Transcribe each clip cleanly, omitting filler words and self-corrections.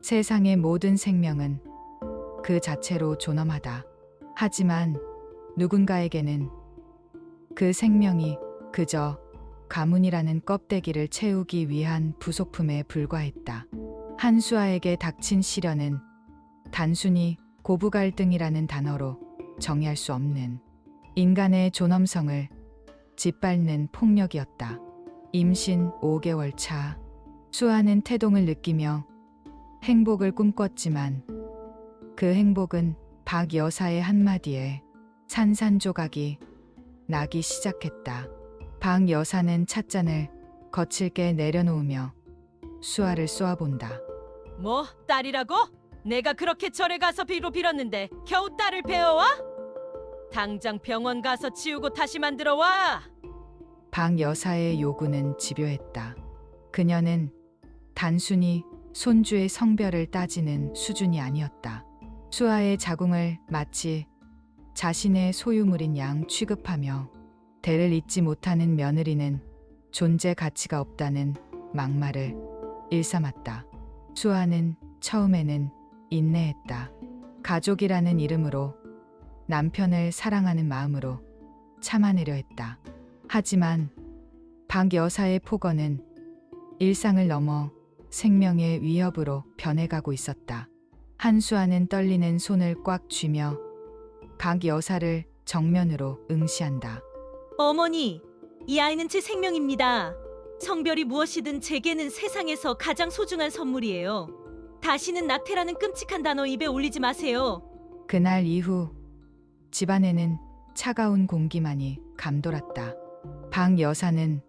세상의 모든 생명은 그 자체로 존엄하다. 하지만 누군가에게는 그 생명이 그저 가문이라는 껍데기를 채우기 위한 부속품에 불과했다. 한수아에게 닥친 시련은 단순히 고부 갈등이라는 단어로 정의할 수 없는 인간의 존엄성을 짓밟는 폭력이었다. 임신 5개월 차, 수아는 태동을 느끼며 행복을 꿈꿨지만 그 행복은 박 여사의 한마디에 산산조각이 나기 시작했다. 박 여사는 찻잔을 거칠게 내려놓으며 수아를 쏘아본다. 뭐, 딸이라고? 내가 그렇게 절에 가서 비로 빌었는데 겨우 딸을 배워와? 당장 병원 가서 치우고 다시 만들어 와. 박 여사의 요구는 집요했다. 그녀는 단순히 손주의 성별을 따지는 수준이 아니었다. 수아의 자궁을 마치 자신의 소유물인 양 취급하며 대를 잇지 못하는 며느리는 존재 가치가 없다는 막말을 일삼았다. 수아는 처음에는 인내했다. 가족이라는 이름으로 남편을 사랑하는 마음으로 참아내려 했다. 하지만 박 여사의 폭언은 일상을 넘어 생명의 위협으로 변해가고 있었다. 한수아는 떨리는 손을 꽉 쥐며 박 여사를 정면으로 응시한다. 어머니, 이 아이는 제 생명입니다. 성별이 무엇이든 제게는 세상에서 가장 소중한 선물이에요. 다시는 낙태라는 끔찍한 단어 입에 올리지 마세요. 그날 이후 집안에는 차가운 공기만이 감돌았다. 박 여사는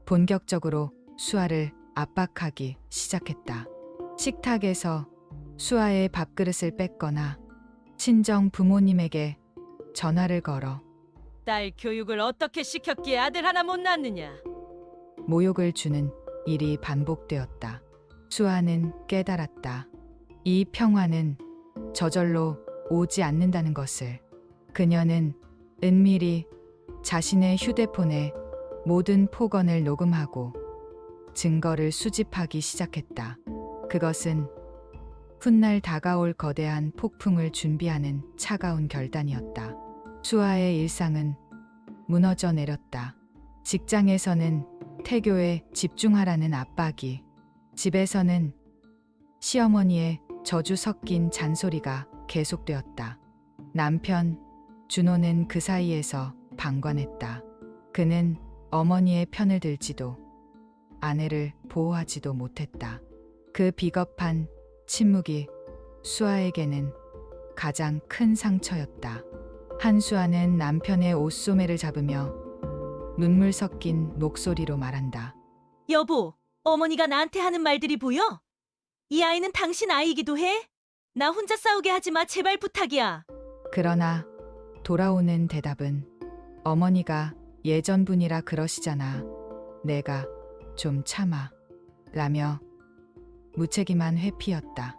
본격적으로 수아를 압박하기 시작했다. 식탁에서 수아의 밥그릇을 뺏거나 친정 부모님에게 전화를 걸어 딸 교육을 어떻게 시켰기에 아들 하나 못 낳느냐. 모욕을 주는 일이 반복되었다. 수아는 깨달았다. 이 평화는 저절로 오지 않는다는 것을. 그녀는 은밀히 자신의 휴대폰에 모든 폭언을 녹음하고 증거를 수집하기 시작했다. 그것은 훗날 다가올 거대한 폭풍을 준비하는 차가운 결단이었다. 수아의 일상은 무너져 내렸다. 직장에서는 태교에 집중하라는 압박이, 집에서는 시어머니의 저주 섞인 잔소리가 계속되었다. 남편 준호는 그 사이에서 방관했다. 그는 어머니의 편을 들지도 아내를 보호하지도 못했다. 그 비겁한 침묵이 수아에게는 가장 큰 상처였다. 한수아는 남편의 옷소매를 잡으며 눈물 섞인 목소리로 말한다. 여보, 어머니가 나한테 하는 말들이 보여? 이 아이는 당신 아이이기도 해? 나 혼자 싸우게 하지 마, 제발 부탁이야. 그러나 돌아오는 대답은 어머니가 예전분이라 그러시잖아. 내가 좀 참아. 라며 무책임한 회피였다.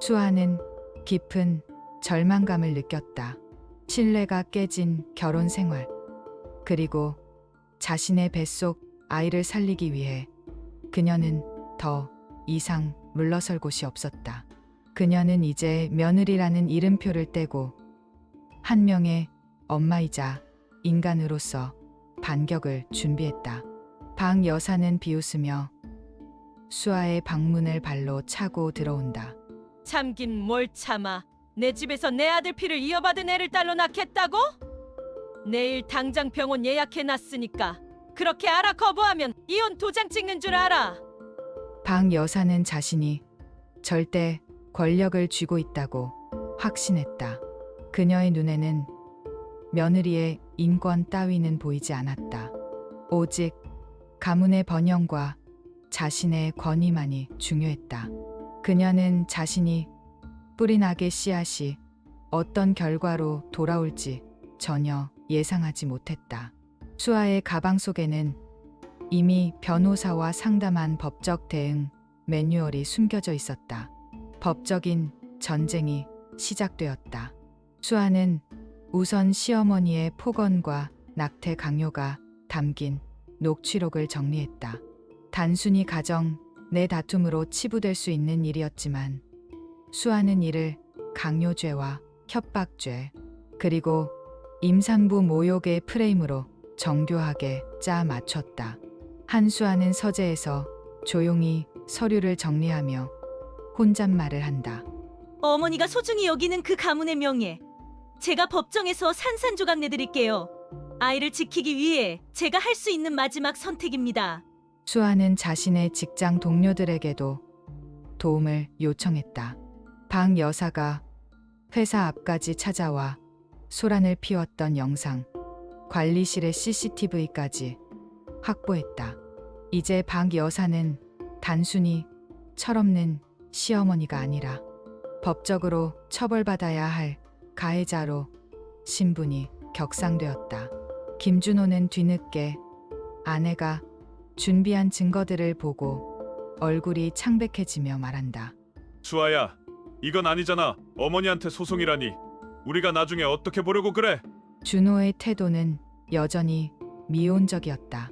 수아는 깊은 절망감을 느꼈다. 신뢰가 깨진 결혼 생활, 그리고 자신의 뱃속 아이를 살리기 위해 그녀는 더 이상 물러설 곳이 없었다. 그녀는 이제 며느리라는 이름표를 떼고 한 명의 엄마이자 인간으로서 반격을 준비했다. 박 여사는 비웃으며 수아의 방문을 발로 차고 들어온다. 참긴 뭘 참아. 내 집에서 내 아들 피를 이어받은 애를 딸로 낳겠다고? 내일 당장 병원 예약해놨으니까 그렇게 알아. 거부하면 이혼 도장 찍는 줄 알아. 박 여사는 자신이 절대 권력을 쥐고 있다고 확신했다. 그녀의 눈에는 며느리의 인권 따위는 보이지 않았다. 오직 가문의 번영과 자신의 권위만이 중요했다. 그녀는 자신이 뿌린 악의 씨앗이 어떤 결과로 돌아올지 전혀 예상하지 못했다. 수아의 가방 속에는 이미 변호사와 상담한 법적 대응 매뉴얼이 숨겨져 있었다. 법적인 전쟁이 시작되었다. 수아는 우선 시어머니의 폭언과 낙태 강요가 담긴 녹취록을 정리했다. 단순히 가정 내 다툼으로 치부될 수 있는 일이었지만 수아는 이를 강요죄와 협박죄, 그리고 임산부 모욕의 프레임으로 정교하게 짜 맞췄다. 한수아는 서재에서 조용히 서류를 정리하며 혼잣말을 한다. 어머니가 소중히 여기는 그 가문의 명예, 제가 법정에서 산산조각 내드릴게요. 아이를 지키기 위해 제가 할 수 있는 마지막 선택입니다. 수아는 자신의 직장 동료들에게도 도움을 요청했다. 박 여사가 회사 앞까지 찾아와 소란을 피웠던 영상, 관리실의 CCTV까지 확보했다. 이제 박 여사는 단순히 철없는 시어머니가 아니라 법적으로 처벌받아야 할 가해자로 신분이 격상되었다. 김준호는 뒤늦게 아내가 준비한 증거들을 보고 얼굴이 창백해지며 말한다. 수아야, 이건 아니잖아. 어머니한테 소송이라니. 우리가 나중에 어떻게 보려고 그래? 준호의 태도는 여전히 미온적이었다.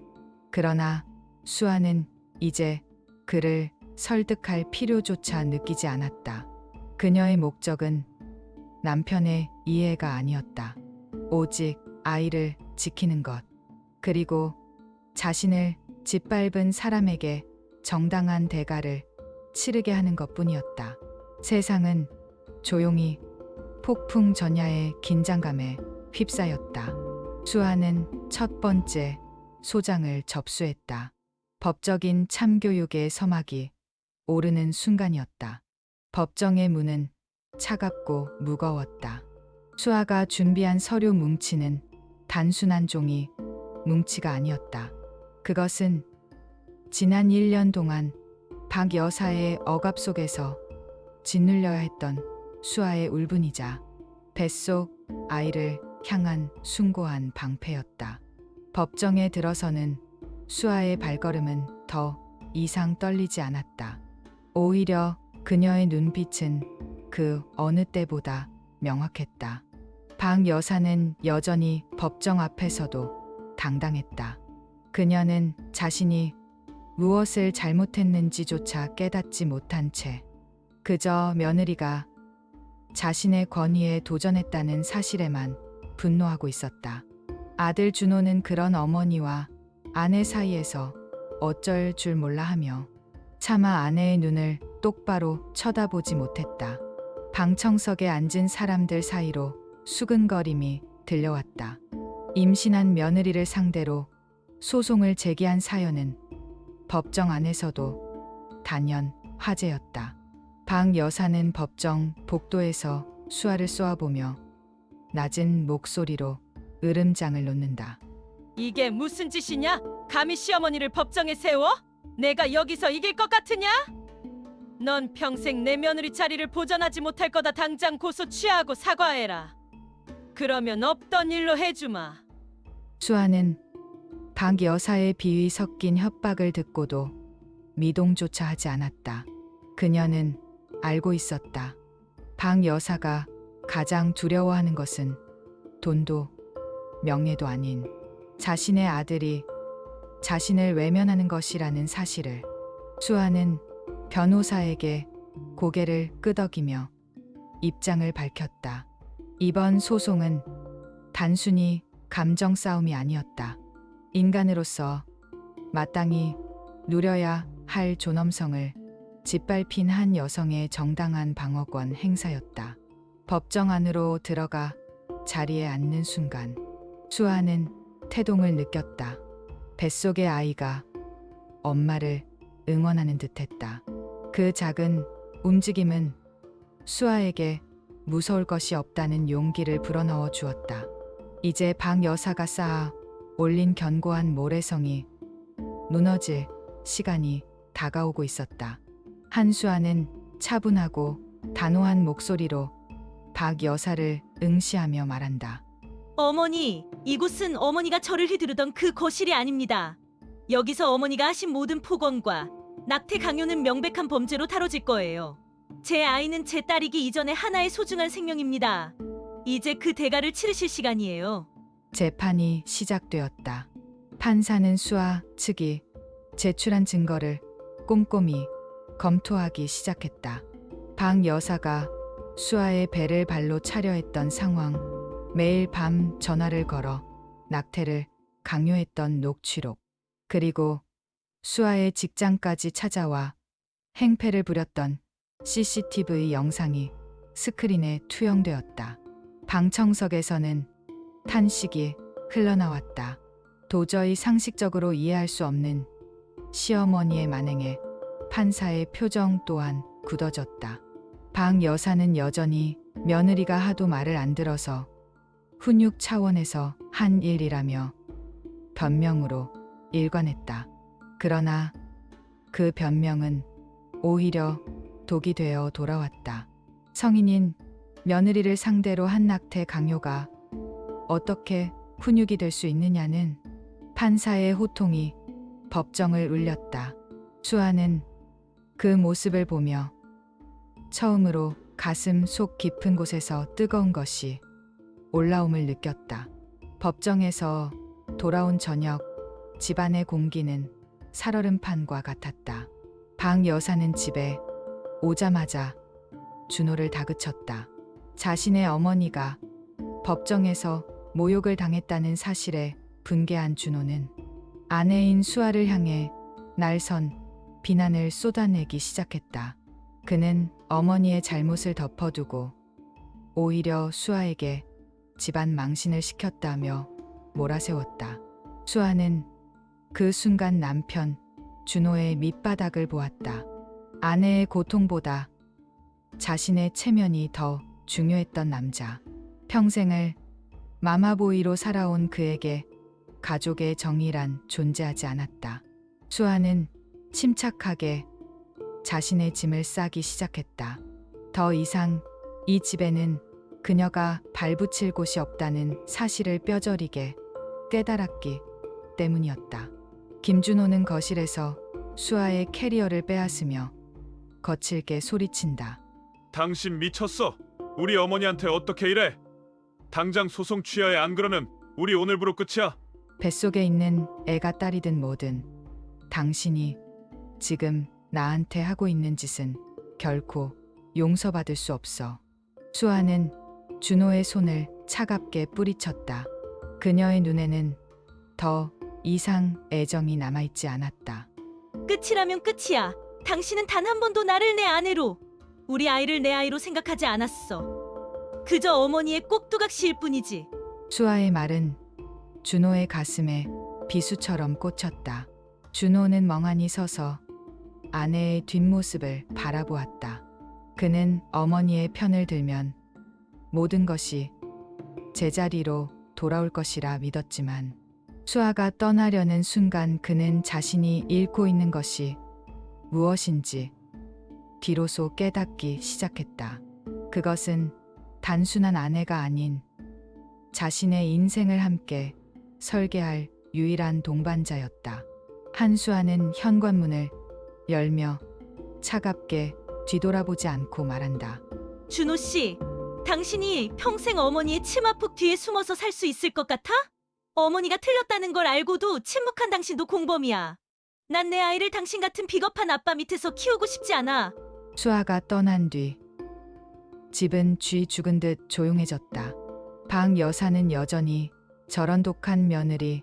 그러나 수아는 이제 그를 설득할 필요조차 느끼지 않았다. 그녀의 목적은 남편의 이해가 아니었다. 오직 아이를 지키는 것, 그리고 자신을 짓밟은 사람에게 정당한 대가를 치르게 하는 것뿐이었다. 세상은 조용히 폭풍 전야의 긴장감에 휩싸였다. 수아는 첫 번째 소장을 접수했다. 법적인 참교육의 서막이 오르는 순간이었다. 법정의 문은 차갑고 무거웠다. 수아가 준비한 서류 뭉치는 단순한 종이 뭉치가 아니었다. 그것은 지난 1년 동안 박 여사의 억압 속에서 짓눌려야 했던 수아의 울분이자 뱃속 아이를 향한 숭고한 방패였다. 법정에 들어서는 수아의 발걸음은 더 이상 떨리지 않았다. 오히려 그녀의 눈빛은 그 어느 때보다 명확했다. 박 여사는 여전히 법정 앞에서도 당당했다. 그녀는 자신이 무엇을 잘못했는지조차 깨닫지 못한 채 그저 며느리가 자신의 권위에 도전했다는 사실에만 분노하고 있었다. 아들 준호는 그런 어머니와 아내 사이에서 어쩔 줄 몰라 하며 차마 아내의 눈을 똑바로 쳐다보지 못했다. 방청석에 앉은 사람들 사이로 수근거림이 들려왔다. 임신한 며느리를 상대로 소송을 제기한 사연은 법정 안에서도 단연 화제였다. 박 여사는 법정 복도에서 수아를 쏘아보며 낮은 목소리로 으름장을 놓는다. 이게 무슨 짓이냐? 감히 시어머니를 법정에 세워? 내가 여기서 이길 것 같으냐? 넌 평생 내 며느리 자리를 보전하지 못할 거다. 당장 고소 취하하고 사과해라. 그러면 없던 일로 해주마. 수아는 박 여사의 비위 섞인 협박을 듣고도 미동조차 하지 않았다. 그녀는 알고 있었다. 박 여사가 가장 두려워하는 것은 돈도 명예도 아닌 자신의 아들이 자신을 외면하는 것이라는 사실을. 수아는 변호사에게 고개를 끄덕이며 입장을 밝혔다. 이번 소송은 단순히 감정 싸움이 아니었다. 인간으로서 마땅히 누려야 할 존엄성을 짓밟힌 한 여성의 정당한 방어권 행사였다. 법정 안으로 들어가 자리에 앉는 순간 수아는 태동을 느꼈다. 뱃속의 아이가 엄마를 응원하는 듯했다. 그 작은 움직임은 수아에게 무서울 것이 없다는 용기를 불어넣어 주었다. 이제 박 여사가 쌓아 올린 견고한 모래성이 무너질 시간이 다가오고 있었다. 한수아는 차분하고 단호한 목소리로 박 여사를 응시하며 말한다. 어머니, 이곳은 어머니가 저를 휘두르던 그 거실이 아닙니다. 여기서 어머니가 하신 모든 폭언과 낙태 강요는 명백한 범죄로 다뤄질 거예요. 제 아이는 제 딸이기 이전에 하나의 소중한 생명입니다. 이제 그 대가를 치르실 시간이에요. 재판이 시작되었다. 판사는 수아 측이 제출한 증거를 꼼꼼히 검토하기 시작했다. 방 여사가 수아의 배를 발로 차려 했던 상황, 매일 밤 전화를 걸어 낙태를 강요했던 녹취록, 그리고 수아의 직장까지 찾아와 행패를 부렸던 CCTV 영상이 스크린에 투영되었다. 방청석에서는 탄식이 흘러나왔다. 도저히 상식적으로 이해할 수 없는 시어머니의 만행에 판사의 표정 또한 굳어졌다. 방 여사는 여전히 며느리가 하도 말을 안 들어서 훈육 차원에서 한 일이라며 변명으로 일관했다. 그러나 그 변명은 오히려 독이 되어 돌아왔다. 성인인 며느리를 상대로 한 낙태 강요가 어떻게 훈육이 될 수 있느냐는 판사의 호통이 법정을 울렸다. 수아는 그 모습을 보며 처음으로 가슴 속 깊은 곳에서 뜨거운 것이 올라옴을 느꼈다. 법정에서 돌아온 저녁, 집안의 공기는 살얼음 판과 같았다. 방 여사는 집에 오자마자 준호를 다그쳤다. 자신의 어머니가 법정에서 모욕을 당했다는 사실에 분개한 준호는 아내인 수아를 향해 날선 비난을 쏟아내기 시작했다. 그는 어머니의 잘못을 덮어두고 오히려 수아에게 집안 망신을 시켰다며 몰아세웠다. 수아는 그 순간 남편 준호의 밑바닥을 보았다. 아내의 고통보다 자신의 체면이 더 중요했던 남자. 평생을 마마보이로 살아온 그에게 가족의 정의란 존재하지 않았다. 수아는 침착하게 자신의 짐을 싸기 시작했다. 더 이상 이 집에는 그녀가 발붙일 곳이 없다는 사실을 뼈저리게 깨달았기 때문이었다. 김준호는 거실에서 수아의 캐리어를 빼앗으며 거칠게 소리친다. 당신 미쳤어? 우리 어머니한테 어떻게 이래? 당장 소송 취하해. 안 그러면 우리 오늘부로 끝이야. 뱃속에 있는 애가 딸이든 뭐든 당신이 지금 나한테 하고 있는 짓은 결코 용서받을 수 없어. 수아는 준호의 손을 차갑게 뿌리쳤다. 그녀의 눈에는 더 이상 애정이 남아있지 않았다. 끝이라면 끝이야. 당신은 단 한 번도 나를 내 아내로, 우리 아이를 내 아이로 생각하지 않았어. 그저 어머니의 꼭두각시일 뿐이지. 수아의 말은 준호의 가슴에 비수처럼 꽂혔다. 준호는 멍하니 서서 아내의 뒷모습을 바라보았다. 그는 어머니의 편을 들면 모든 것이 제자리로 돌아올 것이라 믿었지만 수아가 떠나려는 순간 그는 자신이 잃고 있는 것이 무엇인지 비로소 깨닫기 시작했다. 그것은 단순한 아내가 아닌 자신의 인생을 함께 설계할 유일한 동반자였다. 한수아는 현관문을 열며 차갑게 뒤돌아보지 않고 말한다. 준호 씨, 당신이 평생 어머니의 치마폭 뒤에 숨어서 살 수 있을 것 같아? 어머니가 틀렸다는 걸 알고도 침묵한 당신도 공범이야. 난 내 아이를 당신 같은 비겁한 아빠 밑에서 키우고 싶지 않아. 수아가 떠난 뒤 집은 쥐 죽은 듯 조용해졌다. 방 여사는 여전히 저런 독한 며느리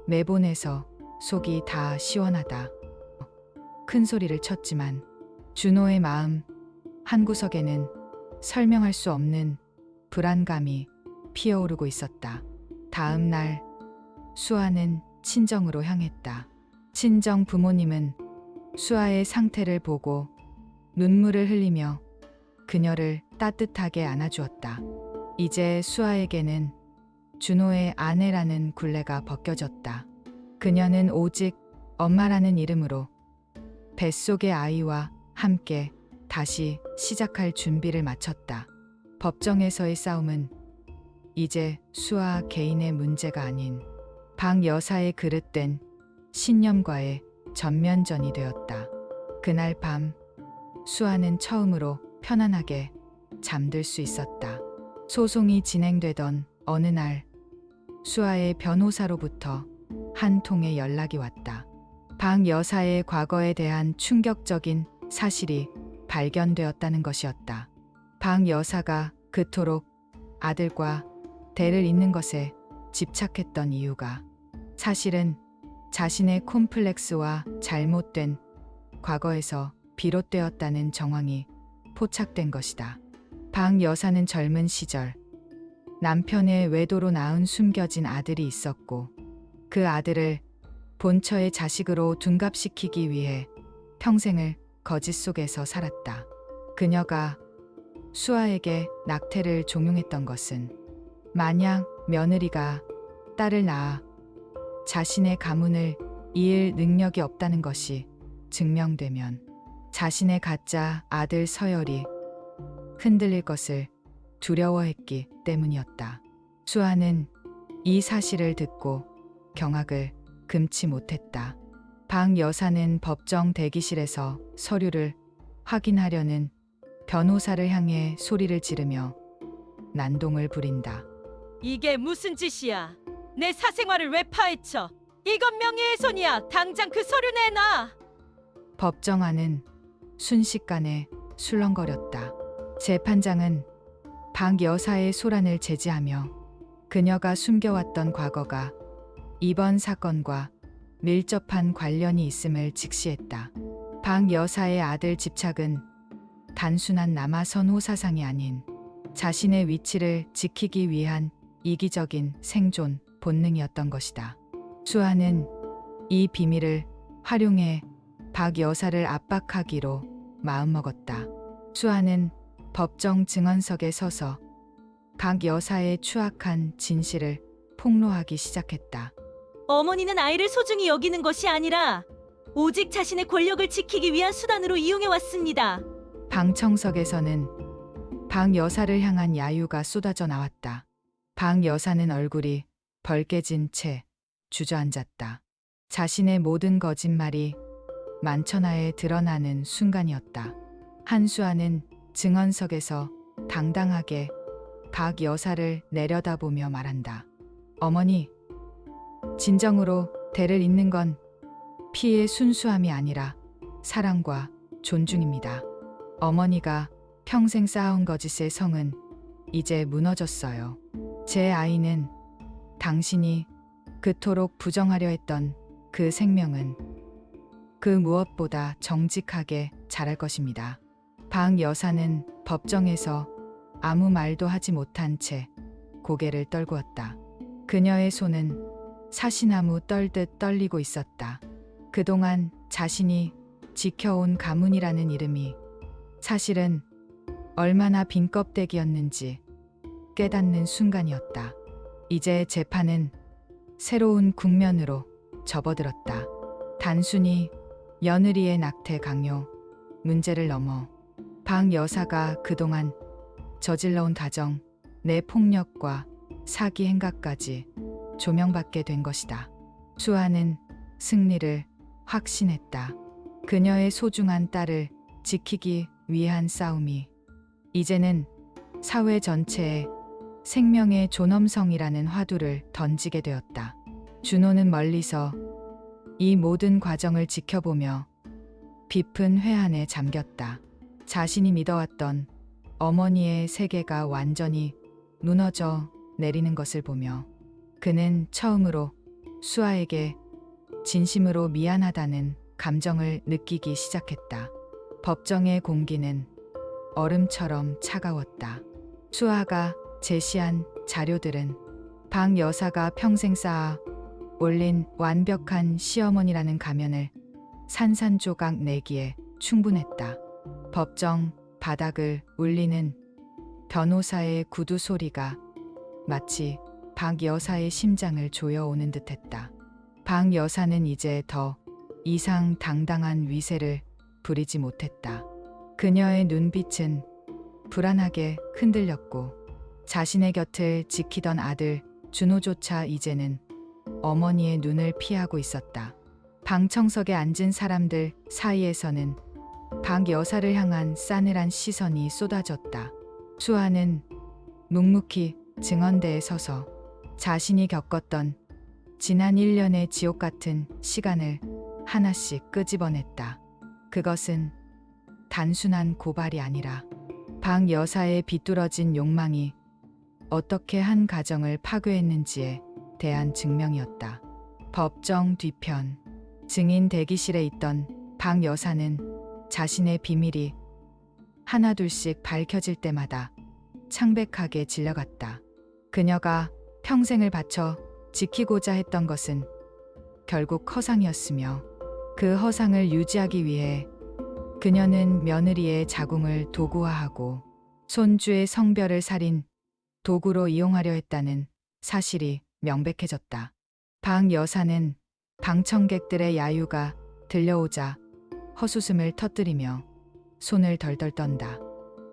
내보내서 속이 다 시원하다. 큰 소리를 쳤지만 준호의 마음 한구석에는 설명할 수 없는 불안감이 피어오르고 있었다. 다음 날 수아는 친정으로 향했다. 친정 부모님은 수아의 상태를 보고 눈물을 흘리며 그녀를 따뜻하게 안아주었다. 이제 수아에게는 준호의 아내라는 굴레가 벗겨졌다. 그녀는 오직 엄마라는 이름으로 뱃속의 아이와 함께 다시 시작할 준비를 마쳤다. 법정에서의 싸움은 이제 수아 개인의 문제가 아닌 방 여사의 그릇된 신념과의 전면전이 되었다. 그날 밤 수아는 처음으로 편안하게 잠들 수 있었다. 소송이 진행되던 어느 날 수아의 변호사로부터 한 통의 연락이 왔다. 방 여사의 과거에 대한 충격적인 사실이 발견되었다는 것이었다. 박 여사가 그토록 아들과 대를 잇는 것에 집착했던 이유가 사실은 자신의 콤플렉스와 잘못된 과거에서 비롯되었다는 정황이 포착된 것이다. 박 여사는 젊은 시절 남편의 외도로 낳은 숨겨진 아들이 있었고 그 아들을 본처의 자식으로 둔갑시키기 위해 평생을 거짓 속에서 살았다. 그녀가 수아에게 낙태를 종용했던 것은 만약 며느리가 딸을 낳아 자신의 가문을 이을 능력이 없다는 것이 증명되면 자신의 가짜 아들 서열이 흔들릴 것을 두려워했기 때문이었다. 수아는 이 사실을 듣고 경악을 금치 못했다. 박 여사는 법정 대기실에서 서류를 확인하려는 변호사를 향해 소리를 지르며 난동을 부린다. 이게 무슨 짓이야? 내 사생활을 왜 파헤쳐? 이건 명예훼손이야. 당장 그 서류 내놔. 법정 안은 순식간에 술렁거렸다. 재판장은 박 여사의 소란을 제지하며 그녀가 숨겨왔던 과거가 이번 사건과 밀접한 관련이 있음을 직시했다. 박 여사의 아들 집착은 단순한 남아선호 사상이 아닌 자신의 위치를 지키기 위한 이기적인 생존 본능이었던 것이다. 수아는 이 비밀을 활용해 박 여사를 압박하기로 마음먹었다. 수아는 법정 증언석에 서서 박 여사의 추악한 진실을 폭로하기 시작했다. 어머니는 아이를 소중히 여기는 것이 아니라 오직 자신의 권력을 지키기 위한 수단으로 이용해 왔습니다. 방청석에서는 박 여사를 향한 야유가 쏟아져 나왔다. 박 여사는 얼굴이 벌개진 채 주저앉았다. 자신의 모든 거짓말이 만천하에 드러나는 순간이었다. 한수아는 증언석에서 당당하게 박 여사를 내려다보며 말한다. 어머니, 진정으로 대를 잇는 건 피의 순수함이 아니라 사랑과 존중입니다. 어머니가 평생 쌓아온 거짓의 성은 이제 무너졌어요. 제 아이는 당신이 그토록 부정하려 했던 그 생명은 그 무엇보다 정직하게 자랄 것입니다. 박 여사는 법정에서 아무 말도 하지 못한 채 고개를 떨구었다. 그녀의 손은 사시나무 떨듯 떨리고 있었다. 그동안 자신이 지켜온 가문이라는 이름이 사실은 얼마나 빈 껍데기였는지 깨닫는 순간이었다. 이제 재판은 새로운 국면으로 접어들었다. 단순히 며느리의 낙태 강요 문제를 넘어 박 여사가 그동안 저질러온 가정 내 폭력과 사기 행각까지 조명받게 된 것이다. 수아는 승리를 확신했다. 그녀의 소중한 딸을 지키기 위한 싸움이 이제는 사회 전체에 생명의 존엄성이라는 화두를 던지게 되었다. 준호는 멀리서 이 모든 과정을 지켜보며 깊은 회한에 잠겼다. 자신이 믿어왔던 어머니의 세계가 완전히 무너져 내리는 것을 보며 그는 처음으로 수아에게 진심으로 미안하다는 감정을 느끼기 시작했다. 법정의 공기는 얼음처럼 차가웠다. 수아가 제시한 자료들은 박 여사가 평생 쌓아 올린 완벽한 시어머니라는 가면을 산산조각 내기에 충분했다. 법정 바닥을 울리는 변호사의 구두 소리가 마치 박 여사의 심장을 조여오는 듯했다. 박 여사는 이제 더 이상 당당한 위세를 부리지 못했다. 그녀의 눈빛은 불안하게 흔들렸고 자신의 곁을 지키던 아들 준호조차 이제는 어머니의 눈을 피하고 있었다. 방청석에 앉은 사람들 사이에서는 박 여사를 향한 싸늘한 시선이 쏟아졌다. 수아는 묵묵히 증언대에 서서 자신이 겪었던 지난 1년의 지옥 같은 시간을 하나씩 끄집어냈다. 그것은 단순한 고발이 아니라 박 여사의 비뚤어진 욕망이 어떻게 한 가정을 파괴했는지에 대한 증명이었다. 법정 뒤편. 증인 대기실에 있던 박 여사는 자신의 비밀이 하나둘씩 밝혀질 때마다 창백하게 질려갔다. 그녀가 평생을 바쳐 지키고자 했던 것은 결국 허상이었으며 그 허상을 유지하기 위해 그녀는 며느리의 자궁을 도구화하고 손주의 성별을 살인 도구로 이용하려 했다는 사실이 명백해졌다. 박 여사는 방청객들의 야유가 들려오자 헛웃음을 터뜨리며 손을 덜덜 떤다.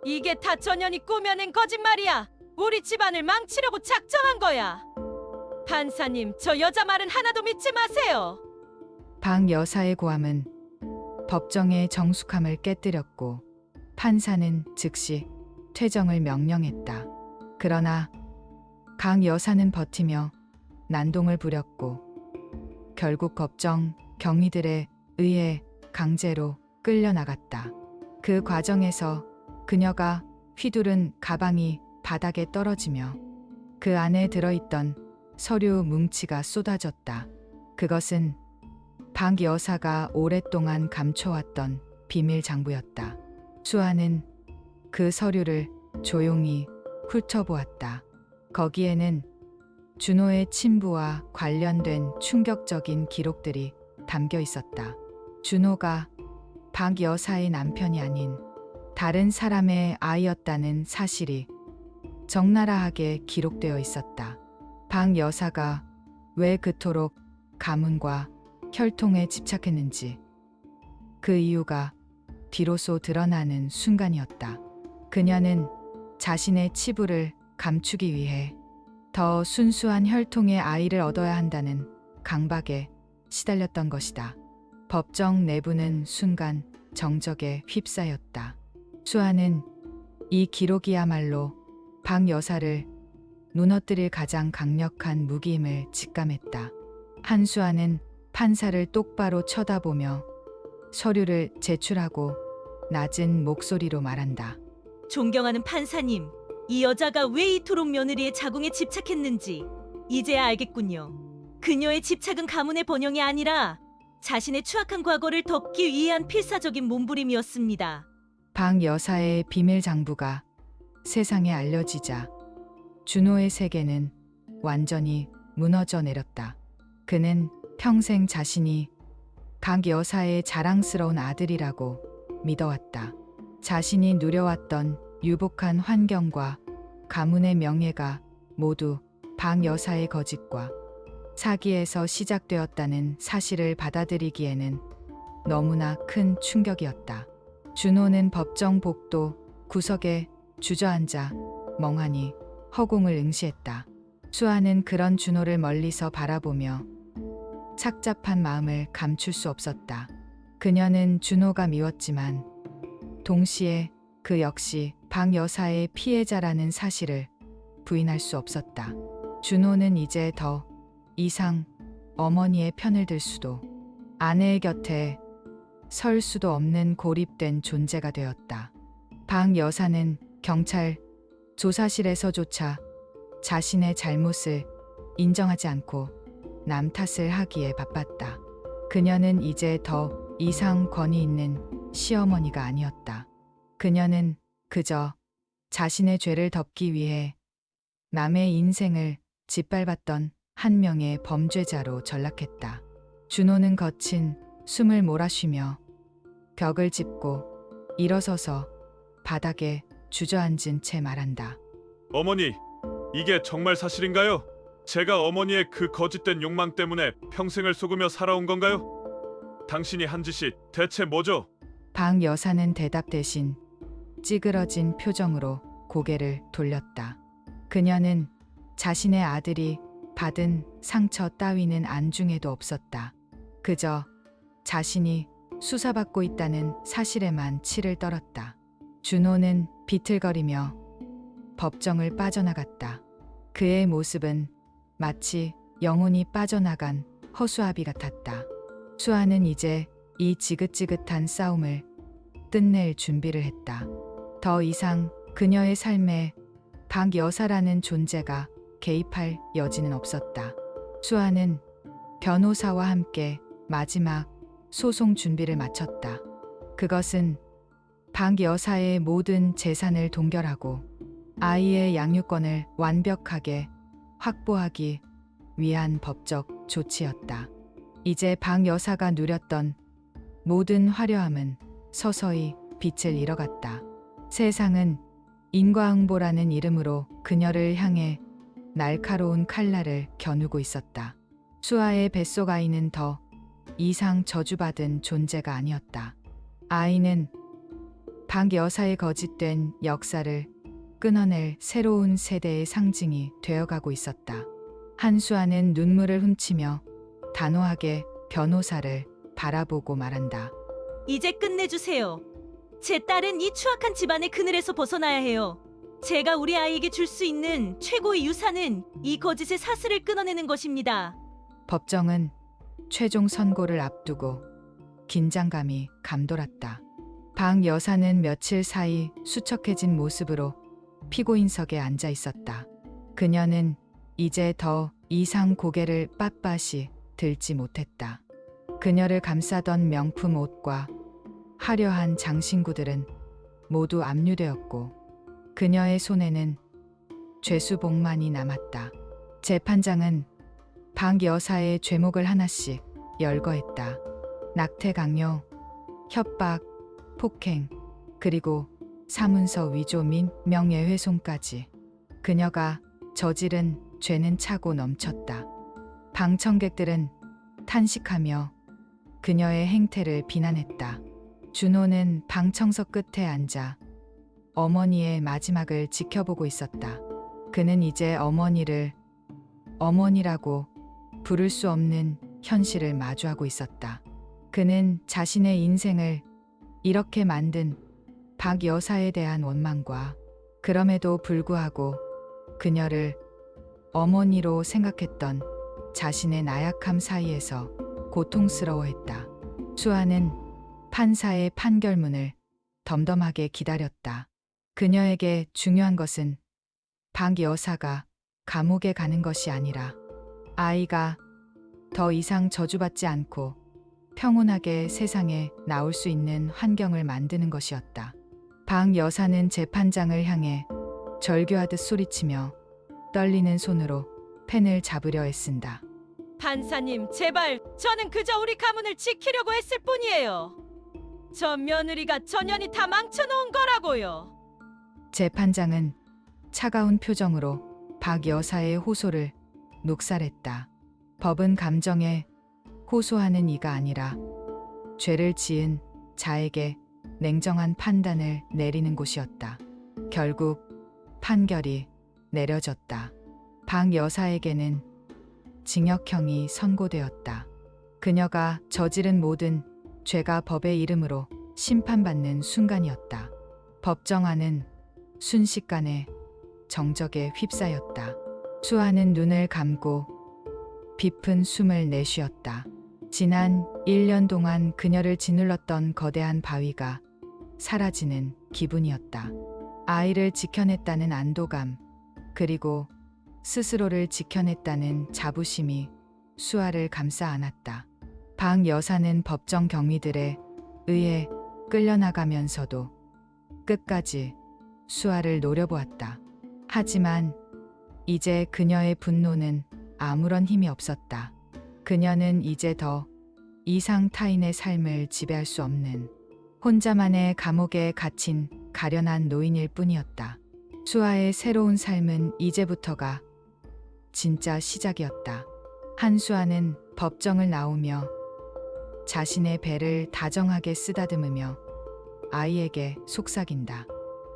이게 다 전현이 꾸며낸 거짓말이야. 우리 집안을 망치려고 작정한 거야. 판사님, 저 여자 말은 하나도 믿지 마세요. 박 여사의 고함은 법정의 정숙함을 깨뜨렸고 판사는 즉시 퇴정을 명령했다. 그러나 강 여사는 버티며 난동을 부렸고 결국 법정 경위들에 의해 강제로 끌려나갔다. 그 과정에서 그녀가 휘두른 가방이 바닥에 떨어지며 그 안에 들어있던 서류 뭉치가 쏟아졌다. 그것은 박 여사가 오랫동안 감춰왔던 비밀 장부였다. 수아는 그 서류를 조용히 훑어보았다. 거기에는 준호의 친부와 관련된 충격적인 기록들이 담겨 있었다. 준호가 박 여사의 남편이 아닌 다른 사람의 아이였다는 사실이 적나라하게 기록되어 있었다. 박 여사가 왜 그토록 가문과 혈통에 집착했는지 그 이유가 비로소 드러나는 순간이었다. 그녀는 자신의 치부를 감추기 위해 더 순수한 혈통의 아이를 얻어야 한다는 강박에 시달렸던 것이다. 법정 내부는 순간 정적에 휩싸였다. 수아는 이 기록이야말로 박 여사를 무너뜨릴 가장 강력한 무기임을 직감했다. 한수아는 판사를 똑바로 쳐다보며 서류를 제출하고 낮은 목소리로 말한다. 존경하는 판사님, 이 여자가 왜 이토록 며느리의 자궁에 집착했는지 이제야 알겠군요. 그녀의 집착은 가문의 번영이 아니라 자신의 추악한 과거를 덮기 위한 필사적인 몸부림이었습니다. 박 여사의 비밀 장부가 세상에 알려지자 준호의 세계는 완전히 무너져 내렸다. 그는 평생 자신이 박 여사의 자랑스러운 아들이라고 믿어왔다. 자신이 누려왔던 유복한 환경과 가문의 명예가 모두 박 여사의 거짓과 사기에서 시작되었다는 사실을 받아들이기에는 너무나 큰 충격이었다. 준호는 법정 복도 구석에 주저앉아 멍하니 허공을 응시했다. 수아는 그런 준호를 멀리서 바라보며 착잡한 마음을 감출 수 없었다. 그녀는 준호가 미웠지만 동시에 그 역시 박 여사의 피해자라는 사실을 부인할 수 없었다. 준호는 이제 더 이상 어머니의 편을 들 수도 아내의 곁에 설 수도 없는 고립된 존재가 되었다. 박 여사는 경찰 조사실에서조차 자신의 잘못을 인정하지 않고 남 탓을 하기에 바빴다. 그녀는 이제 더 이상 권위 있는 시어머니가 아니었다. 그녀는 그저 자신의 죄를 덮기 위해 남의 인생을 짓밟았던 한 명의 범죄자로 전락했다. 준호는 거친 숨을 몰아쉬며 벽을 짚고 일어서서 바닥에 주저앉은 채 말한다. 어머니, 이게 정말 사실인가요? 제가 어머니의 그 거짓된 욕망 때문에 평생을 속으며 살아온 건가요? 당신이 한 짓이 대체 뭐죠? 박 여사는 대답 대신 찌그러진 표정으로 고개를 돌렸다. 그녀는 자신의 아들이 받은 상처 따위는 안중에도 없었다. 그저 자신이 수사받고 있다는 사실에만 치를 떨었다. 준호는 비틀거리며 법정을 빠져나갔다. 그의 모습은 마치 영혼이 빠져나간 허수아비 같았다. 수아는 이제 이 지긋지긋한 싸움을 끝낼 준비를 했다. 더 이상 그녀의 삶에 박 여사라는 존재가 개입할 여지는 없었다. 수아는 변호사와 함께 마지막 소송 준비를 마쳤다. 그것은 박 여사의 모든 재산을 동결하고 아이의 양육권을 완벽하게 확보하기 위한 법적 조치였다. 이제 박 여사가 누렸던 모든 화려함은 서서히 빛을 잃어갔다. 세상은 인과응보라는 이름으로 그녀를 향해 날카로운 칼날을 겨누고 있었다. 수아의 뱃속 아이는 더 이상 저주받은 존재가 아니었다. 아이는 박 여사의 거짓된 역사를 끊어낼 새로운 세대의 상징이 되어가고 있었다. 한수아는 눈물을 훔치며 단호하게 변호사를 바라보고 말한다. 이제 끝내주세요. 제 딸은 이 추악한 집안의 그늘에서 벗어나야 해요. 제가 우리 아이에게 줄 수 있는 최고의 유산은 이 거짓의 사슬을 끊어내는 것입니다. 법정은 최종 선고를 앞두고 긴장감이 감돌았다. 박 여사는 며칠 사이 수척해진 모습으로 피고인석에 앉아 있었다. 그녀는 이제 더 이상 고개를 빳빳이 들지 못했다. 그녀를 감싸던 명품 옷과 화려한 장신구들은 모두 압류되었고 그녀의 손에는 죄수복만이 남았다. 재판장은 박 여사의 죄목을 하나씩 열거했다. 낙태 강요, 협박, 폭행, 그리고 사문서 위조 및 명예훼손까지 그녀가 저지른 죄는 차고 넘쳤다. 방청객들은 탄식하며 그녀의 행태를 비난했다. 준호는 방청석 끝에 앉아 어머니의 마지막을 지켜보고 있었다. 그는 이제 어머니를 어머니라고 부를 수 없는 현실을 마주하고 있었다. 그는 자신의 인생을 이렇게 만든 박 여사에 대한 원망과 그럼에도 불구하고 그녀를 어머니로 생각했던 자신의 나약함 사이에서 고통스러워했다. 수아는 판사의 판결문을 덤덤하게 기다렸다. 그녀에게 중요한 것은 박 여사가 감옥에 가는 것이 아니라 아이가 더 이상 저주받지 않고 평온하게 세상에 나올 수 있는 환경을 만드는 것이었다. 박 여사는 재판장을 향해 절규하듯 소리치며 떨리는 손으로 펜을 잡으려 애쓴다. 판사님, 제발 저는 그저 우리 가문을 지키려고 했을 뿐이에요. 저 며느리가 전연이 다 망쳐놓은 거라고요. 재판장은 차가운 표정으로 박 여사의 호소를 묵살했다. 법은 감정에 호소하는 이가 아니라 죄를 지은 자에게 냉정한 판단을 내리는 곳이었다. 결국 판결이 내려졌다. 박 여사에게는 징역형이 선고되었다. 그녀가 저지른 모든 죄가 법의 이름으로 심판받는 순간이었다. 법정 안은 순식간에 정적에 휩싸였다. 수아는 눈을 감고 깊은 숨을 내쉬었다. 지난 1년 동안 그녀를 짓눌렀던 거대한 바위가 사라지는 기분이었다. 아이를 지켜냈다는 안도감, 그리고 스스로를 지켜냈다는 자부심이 수아를 감싸 안았다. 박 여사는 법정 경위들에 의해 끌려나가면서도 끝까지 수아를 노려보았다. 하지만 이제 그녀의 분노는 아무런 힘이 없었다. 그녀는 이제 더 이상 타인의 삶을 지배할 수 없는 혼자만의 감옥에 갇힌 가련한 노인일 뿐이었다. 수아의 새로운 삶은 이제부터가 진짜 시작이었다. 한수아는 법정을 나오며 자신의 배를 다정하게 쓰다듬으며 아이에게 속삭인다.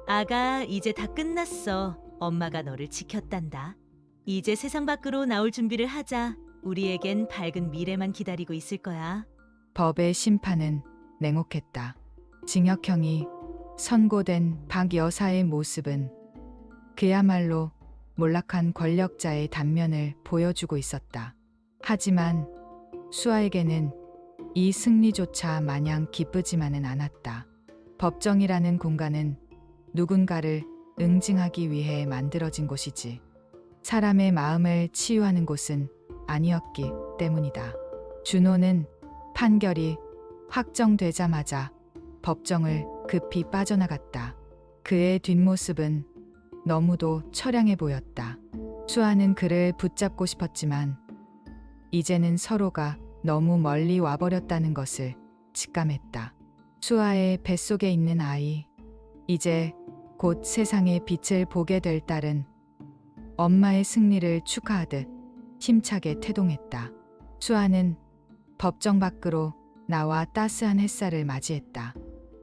아가, 이제 다 끝났어. 엄마가 너를 지켰단다. 이제 세상 밖으로 나올 준비를 하자. 우리에겐 밝은 미래만 기다리고 있을 거야. 법의 심판은 냉혹했다. 징역형이 선고된 박 여사의 모습은 그야말로 몰락한 권력자의 단면을 보여주고 있었다. 하지만 수아에게는 이 승리조차 마냥 기쁘지만은 않았다. 법정이라는 공간은 누군가를 응징하기 위해 만들어진 곳이지 사람의 마음을 치유하는 곳은 아니었기 때문이다. 준호는 판결이 확정되자마자 법정을 급히 빠져나갔다. 그의 뒷모습은 너무도 처량해 보였다. 수아는 그를 붙잡고 싶었지만 이제는 서로가 너무 멀리 와버렸다는 것을 직감했다. 수아의 뱃속에 있는 아이, 이제 곧 세상의 빛을 보게 될 딸은 엄마의 승리를 축하하듯 힘차게 태동했다. 수아는 법정 밖으로 나와 따스한 햇살을 맞이했다.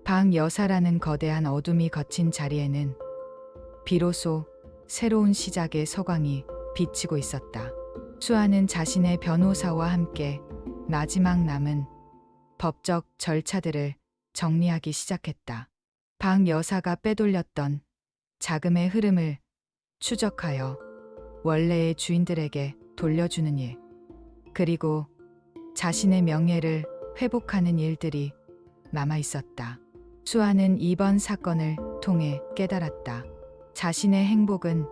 방 여사라는 거대한 어둠이 걷힌 자리에는 비로소 새로운 시작의 서광이 비치고 있었다. 수아는 자신의 변호사와 함께 마지막 남은 법적 절차들을 정리하기 시작했다. 방 여사가 빼돌렸던 자금의 흐름을 추적하여 원래의 주인들에게 돌려주는 일, 그리고 자신의 명예를 회복하는 일들이 남아 있었다. 수아는 이번 사건을 통해 깨달았다. 자신의 행복은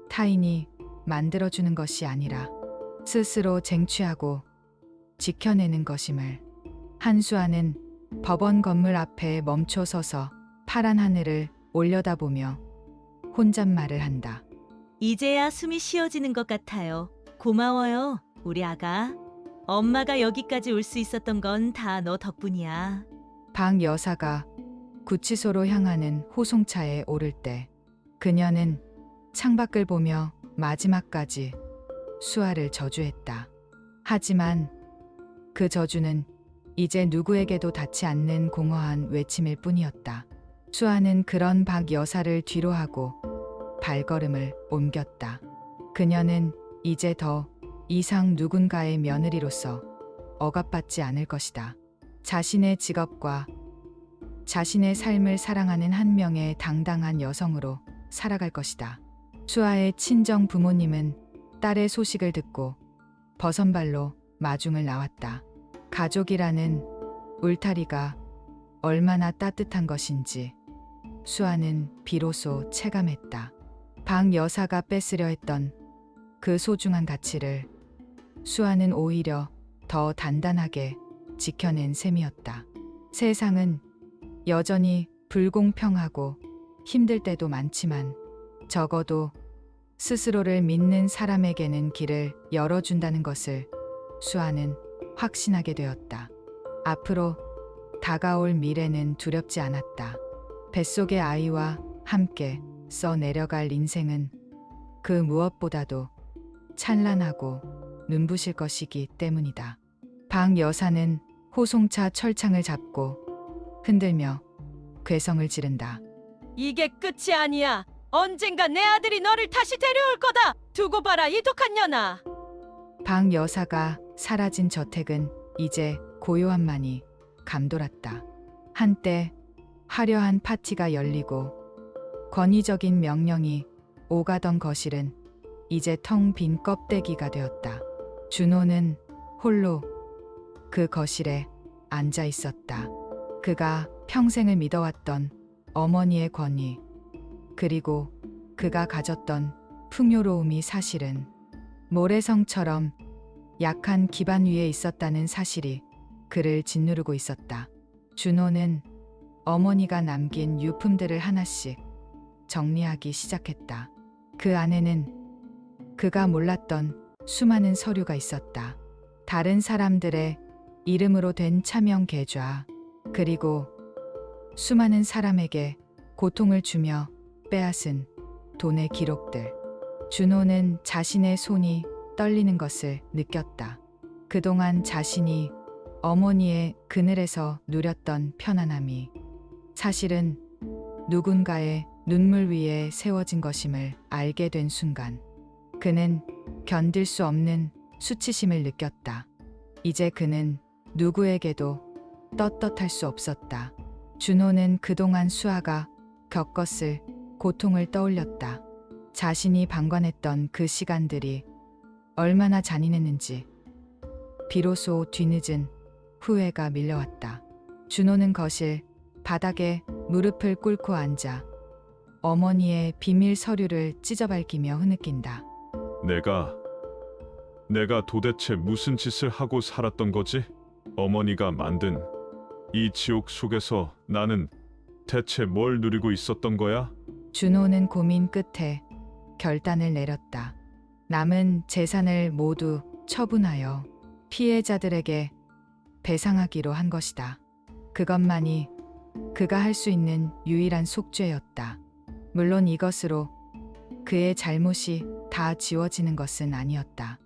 타인이 만들어주는 것이 아니라 스스로 쟁취하고 지켜내는 것임을. 한수아는 법원 건물 앞에 멈춰 서서 파란 하늘을 올려다보며 혼잣말을 한다. 이제야 숨이 쉬어지는 것 같아요. 고마워요, 우리 아가. 엄마가 여기까지 올 수 있었던 건 다 너 덕분이야. 방 여사가 구치소로 향하는 호송차에 오를 때 그녀는 창밖을 보며 마지막까지 수아를 저주했다. 하지만 그 저주는 이제 누구에게도 닿지 않는 공허한 외침일 뿐이었다. 수아는 그런 박 여사를 뒤로하고 발걸음을 옮겼다. 그녀는 이제 더 이상 누군가의 며느리로서 억압받지 않을 것이다. 자신의 직업과 자신의 삶을 사랑하는 한 명의 당당한 여성으로 살아갈 것이다. 수아의 친정 부모님은 딸의 소식을 듣고 버선발로 마중을 나왔다. 가족이라는 울타리가 얼마나 따뜻한 것인지 수아는 비로소 체감했다. 방 여사가 뺏으려 했던 그 소중한 가치를 수아는 오히려 더 단단하게 지켜낸 셈이었다. 세상은 여전히 불공평하고 힘들 때도 많지만 적어도 스스로를 믿는 사람에게는 길을 열어준다는 것을 수아는 확신하게 되었다. 앞으로 다가올 미래는 두렵지 않았다. 뱃속의 아이와 함께 써내려갈 인생은 그 무엇보다도 찬란하고 눈부실 것이기 때문이다. 방 여사는 호송차 철창을 잡고 흔들며 괴성을 지른다. 이게 끝이 아니야. 언젠가 내 아들이 너를 다시 데려올 거다. 두고 봐라, 이 독한 년아. 방 여사가 사라진 저택은 이제 고요함만이 감돌았다. 한때 화려한 파티가 열리고 권위적인 명령이 오가던 거실은 이제 텅 빈 껍데기가 되었다. 준호는 홀로 그 거실에 앉아 있었다. 그가 평생을 믿어왔던 어머니의 권위, 그리고 그가 가졌던 풍요로움이 사실은 모래성처럼 약한 기반 위에 있었다는 사실이 그를 짓누르고 있었다. 준호는 어머니가 남긴 유품들을 하나씩 정리하기 시작했다. 그 안에는 그가 몰랐던 수많은 서류가 있었다. 다른 사람들의 이름으로 된 차명 계좌, 그리고 수많은 사람에게 고통을 주며 빼앗은 돈의 기록들. 준호는 자신의 손이 떨리는 것을 느꼈다. 그동안 자신이 어머니의 그늘에서 누렸던 편안함이 사실은 누군가의 눈물 위에 세워진 것임을 알게 된 순간 그는 견딜 수 없는 수치심을 느꼈다. 이제 그는 누구에게도 떳떳할 수 없었다. 준호는 그동안 수아가 겪었을 고통을 떠올렸다. 자신이 방관했던 그 시간들이 얼마나 잔인했는지 비로소 뒤늦은 후회가 밀려왔다. 준호는 거실 바닥에 무릎을 꿇고 앉아 어머니의 비밀 서류를 찢어밟기며 흐느낀다. 내가 도대체 무슨 짓을 하고 살았던 거지? 어머니가 만든 이 지옥 속에서 나는 대체 뭘 누리고 있었던 거야? 준호는 고민 끝에 결단을 내렸다. 남은 재산을 모두 처분하여 피해자들에게 배상하기로 한 것이다. 그것만이 그가 할 수 있는 유일한 속죄였다. 물론 이것으로 그의 잘못이 다 지워지는 것은 아니었다.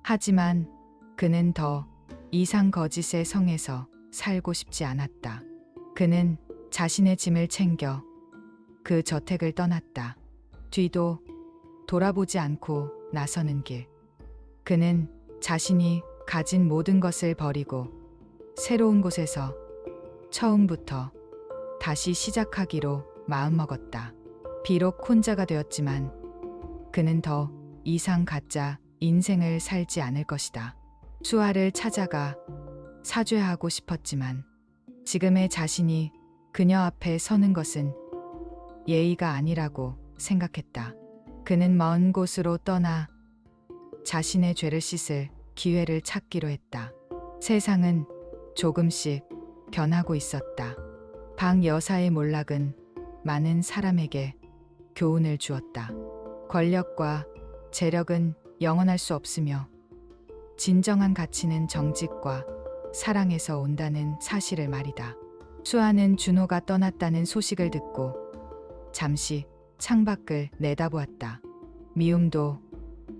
하지만 그는 더 이상 거짓의 성에서 살고 싶지 않았다. 그는 자신의 짐을 챙겨 그 저택을 떠났다. 뒤도 돌아보지 않고 나서는 길. 그는 자신이 가진 모든 것을 버리고 새로운 곳에서 처음부터 다시 시작하기로 마음먹었다. 비록 혼자가 되었지만 그는 더 이상 가짜 인생을 살지 않을 것이다. 수아를 찾아가 사죄하고 싶었지만 지금의 자신이 그녀 앞에 서는 것은 예의가 아니라고 생각했다. 그는 먼 곳으로 떠나 자신의 죄를 씻을 기회를 찾기로 했다. 세상은 조금씩 변하고 있었다. 박 여사의 몰락은 많은 사람에게 교훈을 주었다. 권력과 재력은 영원할 수 없으며 진정한 가치는 정직과 사랑에서 온다는 사실을 말이다. 수아는 준호가 떠났다는 소식을 듣고 잠시 창밖을 내다보았다. 미움도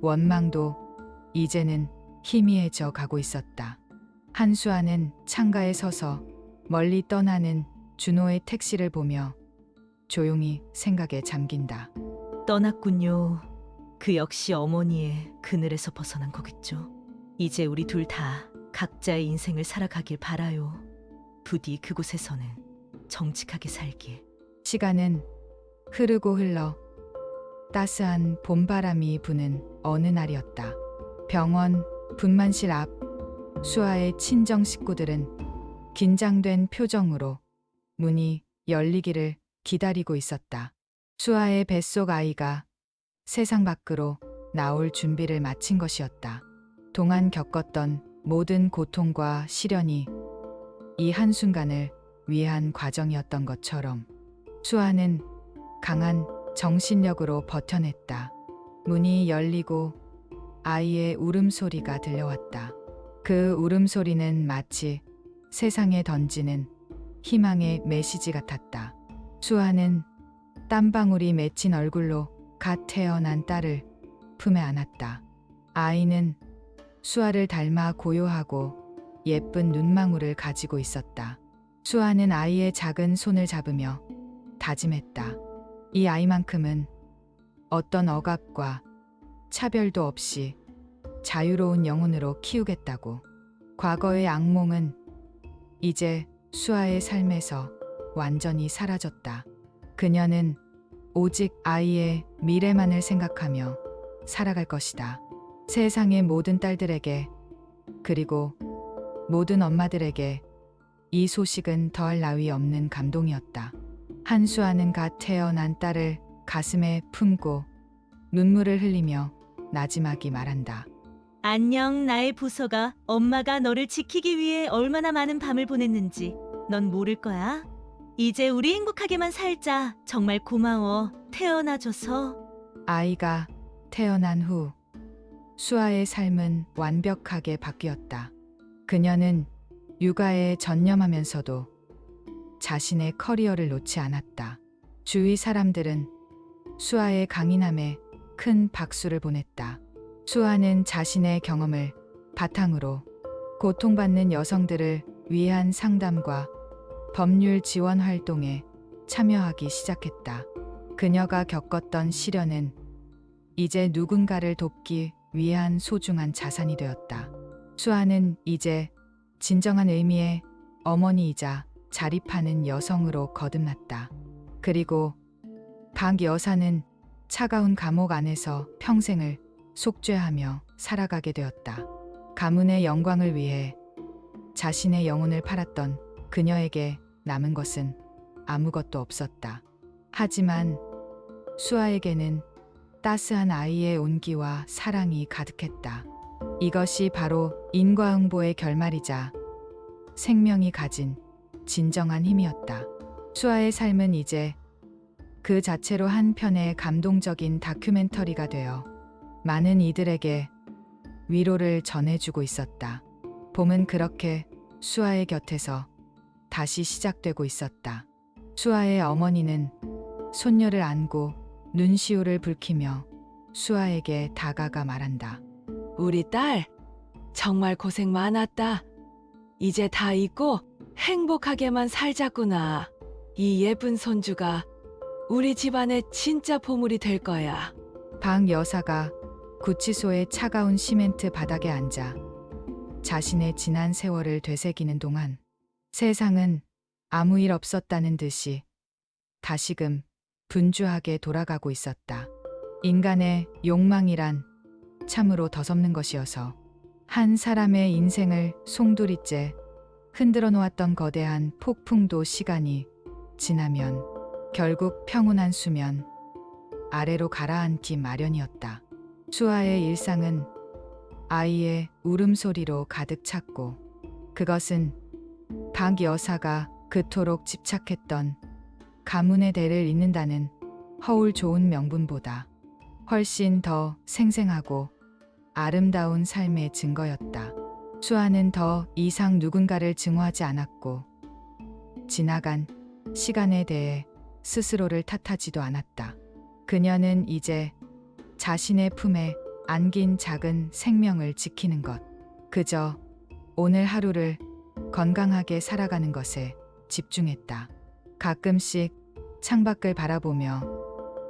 원망도 이제는 희미해져 가고 있었다. 한수아는 창가에 서서 멀리 떠나는 준호의 택시를 보며 조용히 생각에 잠긴다. 떠났군요. 그 역시 어머니의 그늘에서 벗어난 거겠죠. 이제 우리 둘 다 각자의 인생을 살아가길 바라요. 부디 그곳에서는 정직하게 살길. 시간은 흐르고 흘러 따스한 봄바람이 부는 어느 날이었다. 병원 분만실 앞 수아의 친정 식구들은 긴장된 표정으로 문이 열리기를 기다리고 있었다. 수아의 뱃속 아이가 세상 밖으로 나올 준비를 마친 것이었다. 동안 겪었던 모든 고통과 시련이 이 한순간을 위한 과정이었던 것처럼 수아는 강한 정신력으로 버텨냈다. 문이 열리고 아이의 울음소리가 들려왔다. 그 울음소리는 마치 세상에 던지는 희망의 메시지 같았다. 수아는 땀방울이 맺힌 얼굴로 갓 태어난 딸을 품에 안았다. 아이는 수아를 닮아 고요하고 예쁜 눈망울을 가지고 있었다. 수아는 아이의 작은 손을 잡으며 다짐했다. 이 아이만큼은 어떤 억압과 차별도 없이 자유로운 영혼으로 키우겠다고. 과거의 악몽은 이제 수아의 삶에서 완전히 사라졌다. 그녀는 오직 아이의 미래만을 생각하며 살아갈 것이다. 세상의 모든 딸들에게 그리고 모든 엄마들에게 이 소식은 더할 나위 없는 감동이었다. 한수아는 갓 태어난 딸을 가슴에 품고 눈물을 흘리며 나지막이 말한다. 안녕, 나의 부서가. 엄마가 너를 지키기 위해 얼마나 많은 밤을 보냈는지 넌 모를 거야. 이제 우리 행복하게만 살자. 정말 고마워. 태어나줘서. 아이가 태어난 후 수아의 삶은 완벽하게 바뀌었다. 그녀는 육아에 전념하면서도 자신의 커리어를 놓지 않았다. 주위 사람들은 수아의 강인함에 큰 박수를 보냈다. 수아는 자신의 경험을 바탕으로 고통받는 여성들을 위한 상담과 법률 지원 활동에 참여하기 시작했다. 그녀가 겪었던 시련은 이제 누군가를 돕기 위한 소중한 자산이 되었다. 수아는 이제 진정한 의미의 어머니이자 자립하는 여성으로 거듭났다. 그리고 박 여사는 차가운 감옥 안에서 평생을 속죄하며 살아가게 되었다. 가문의 영광을 위해 자신의 영혼을 팔았던 그녀에게 남은 것은 아무것도 없었다. 하지만 수아에게는 따스한 아이의 온기와 사랑이 가득했다. 이것이 바로 인과응보의 결말이자 생명이 가진 진정한 힘이었다. 수아의 삶은 이제 그 자체로 한 편의 감동적인 다큐멘터리가 되어 많은 이들에게 위로를 전해주고 있었다. 봄은 그렇게 수아의 곁에서 다시 시작되고 있었다. 수아의 어머니는 손녀를 안고 눈시울을 붉히며 수아에게 다가가 말한다. 우리 딸, 정말 고생 많았다. 이제 다 잊고 행복하게만 살자꾸나. 이 예쁜 손주가 우리 집안의 진짜 보물이 될 거야. 방 여사가 구치소의 차가운 시멘트 바닥에 앉아 자신의 지난 세월을 되새기는 동안 세상은 아무 일 없었다는 듯이 다시금 분주하게 돌아가고 있었다. 인간의 욕망이란 참으로 더섭는 것이어서 한 사람의 인생을 송두리째 흔들어 놓았던 거대한 폭풍도 시간이 지나면 결국 평온한 수면 아래로 가라앉기 마련이었다. 수아의 일상은 아이의 울음소리로 가득 찼고 그것은 박 여사가 그토록 집착했던 가문의 대를 잇는다는 허울 좋은 명분보다 훨씬 더 생생하고 아름다운 삶의 증거였다. 수아는 더 이상 누군가를 증오하지 않았고 지나간 시간에 대해 스스로를 탓하지도 않았다. 그녀는 이제 자신의 품에 안긴 작은 생명을 지키는 것, 그저 오늘 하루를 건강하게 살아가는 것에 집중했다. 가끔씩 창밖을 바라보며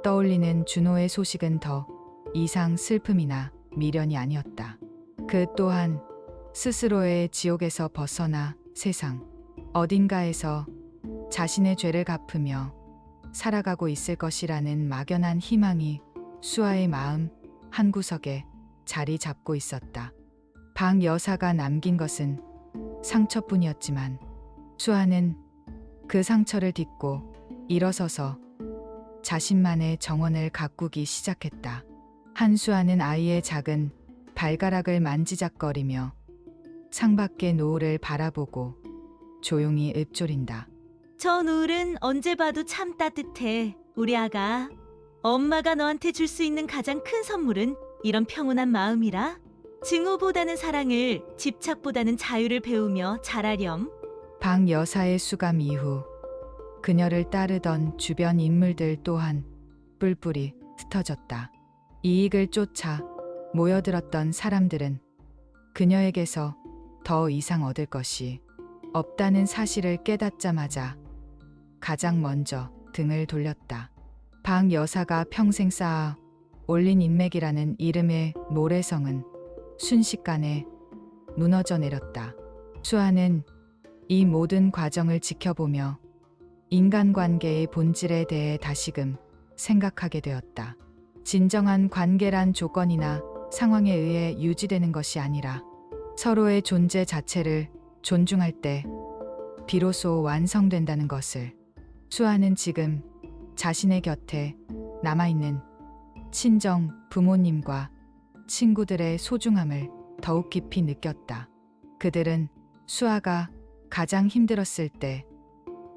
떠올리는 준호의 소식은 더 이상 슬픔이나 미련이 아니었다. 그 또한 스스로의 지옥에서 벗어나 세상 어딘가에서 자신의 죄를 갚으며 살아가고 있을 것이라는 막연한 희망이 수아의 마음 한구석에 자리 잡고 있었다. 박 여사가 남긴 것은 상처뿐이었지만 수아는 그 상처를 딛고 일어서서 자신만의 정원을 가꾸기 시작했다. 한수아는 아이의 작은 발가락을 만지작거리며 창밖의 노을을 바라보고 조용히 읊조린다. 저 노을은 언제 봐도 참 따뜻해. 우리 아가. 엄마가 너한테 줄 수 있는 가장 큰 선물은 이런 평온한 마음이라. 증오보다는 사랑을, 집착보다는 자유를 배우며 자라렴. 박 여사의 수감 이후 그녀를 따르던 주변 인물들 또한 뿔뿔이 흩어졌다. 이익을 쫓아 모여들었던 사람들은 그녀에게서 더 이상 얻을 것이 없다는 사실을 깨닫자마자 가장 먼저 등을 돌렸다. 박 여사가 평생 쌓아 올린 인맥이라는 이름의 모래성은 순식간에 무너져 내렸다. 수아는 이 모든 과정을 지켜보며 인간관계의 본질에 대해 다시금 생각하게 되었다. 진정한 관계란 조건이나 상황에 의해 유지되는 것이 아니라 서로의 존재 자체를 존중할 때 비로소 완성된다는 것을. 수아는 지금 자신의 곁에 남아있는 친정 부모님과 친구들의 소중함을 더욱 깊이 느꼈다. 그들은 수아가 가장 힘들었을 때